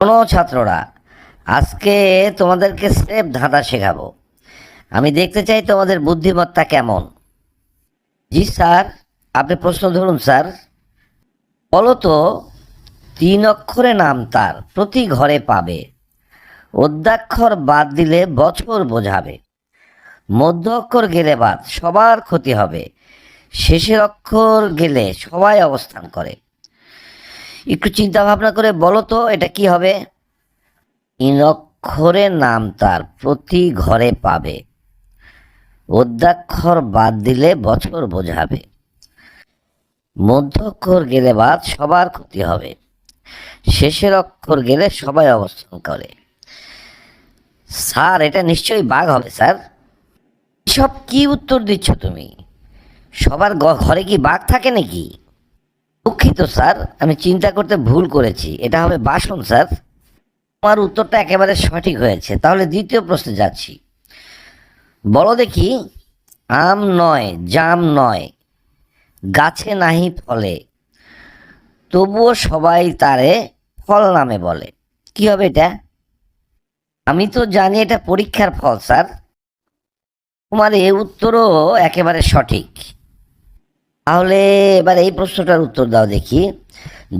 কোনো ছাত্ররা, আজকে তোমাদেরকে স্রেফ ধাঁধা শেখাবো। আমি দেখতে চাই তোমাদের বুদ্ধিমত্তা কেমন। জি স্যার, আপনি প্রশ্ন ধরুন স্যার। বলো তো, 3 অক্ষরে নাম তার, প্রতি ঘরে পাবে, অদ্যাক্ষর বাদ দিলে বছর বোঝাবে, মধ্য অক্ষর গেলে বাদ সবার ক্ষতি হবে, শেষের অক্ষর গেলে সবাই অবস্থান করে। একটু চিন্তা ভাবনা করে বলো তো এটা কি হবে। 3 অক্ষরে নাম তার, প্রতি ঘরে পাবে, অদ্যাক্ষর বাদ দিলে বছর বোঝাবে, মধ্য অক্ষর গেলে বাদ সবার ক্ষতি হবে, শেষের অক্ষর গেলে সবাই অবস্থান করে। স্যার, এটা নিশ্চয়ই বাঘ হবে স্যার। সব কি উত্তর দিচ্ছ তুমি? সবার ঘরে কি বাঘ থাকে নাকি? দুঃখিত স্যার, আমি চিন্তা করতে ভুল করেছি, এটা হবে বাসন স্যার। আমার উত্তরটা একেবারে সঠিক হয়েছে। তাহলে দ্বিতীয় প্রশ্নে যাচ্ছি। বলো দেখি, আম নয় জাম নয়, গাছে নাহি ফলে, তবুও সবাই তারে ফল নামে বলে। কি হবে এটা? আমি তো জানি এটা পরীক্ষার ফল স্যার। তোমার এই উত্তরও একেবারে সঠিক। তাহলে এবার এই প্রশ্নটার উত্তর দাও দেখি।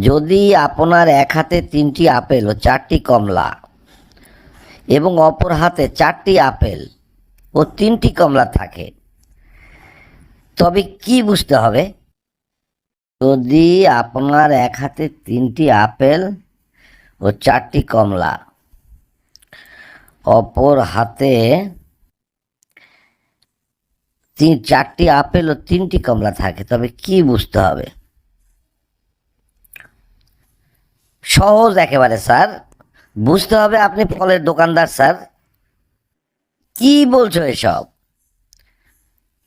যদি আপনার এক হাতে 3টি আপেল ও 4টি কমলা এবং অপর হাতে 4টি আপেল ও 3টি কমলা থাকে, তবে কি বুঝতে হবে? যদি আপনার এক হাতে 3টি আপেল ও 4টি কমলা, অপর হাতে 4টি আপেল ও 3টি কমলা থাকে, তবে কি বুঝতে হবে? সহজ একেবারে স্যার। বুঝতে হবে আপনি ফলের দোকানদার স্যার। কি বলছো এসব?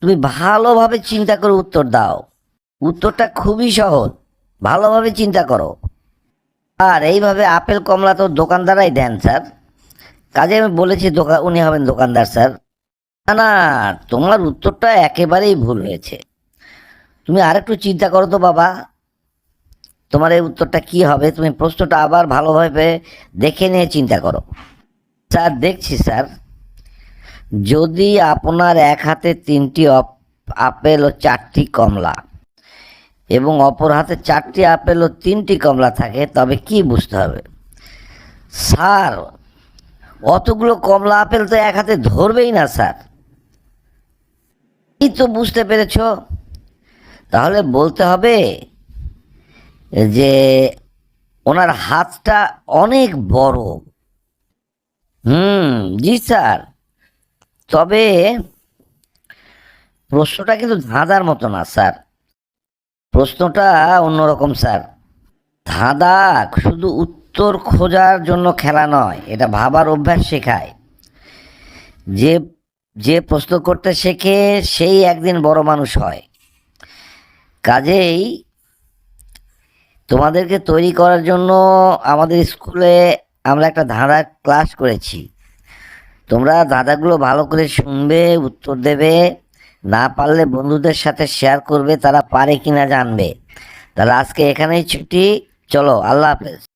তুমি ভালোভাবে চিন্তা করে উত্তর দাও। উত্তরটা খুবই সহজ, ভালোভাবে চিন্তা করো। আর এইভাবে আপেল কমলা তো দোকানদারাই দেন স্যার। কাজে আমি বলেছি উনি হবেন দোকানদার স্যার। না না, তোমার উত্তরটা একেবারেই ভুল হয়েছে। তুমি আরেকটু চিন্তা করো তো বাবা, তোমার এই উত্তরটা কি হবে। তুমি প্রশ্নটা আবার ভালোভাবে দেখে নিয়ে চিন্তা করো। স্যার, দেখছি স্যার। যদি আপনার এক হাতে 3টি আপেল ও 4টি কমলা এবং অপর হাতে 4টি আপেল ও 3টি কমলা থাকে, তবে কি বুঝতে হবে? স্যার, অতগুলো কমলা আপেল তো এক হাতে ধরবেই না স্যার। এই তো বুঝতে পেরেছ। তাহলে বলতে হবে যে ওনার হাতটা অনেক বড়। জি স্যার। তবে প্রশ্নটা কিন্তু ধাঁধার মতো না স্যার। প্রশ্নটা অন্যরকম স্যার। ধাঁধা শুধু উত্তর খোঁজার জন্য খেলা নয়, এটা ভাবার অভ্যাস শেখায়। যে যে প্রশ্ন করতে শেখে সেই একদিন বড় মানুষ হয়। কাজেই তোমাদেরকে তৈরি করার জন্য আমাদের স্কুলে আমরা একটা ধাঁধার ক্লাস করেছি। তোমরা ধাঁধাগুলো ভালো করে শুনবে, উত্তর দেবে, না পারলে বন্ধুদের সাথে শেয়ার করবে, তারা পারে কিনা জানবে। তাহলে আজকে এখানেই ছুটি। চলো, আল্লাহ হাফেজ।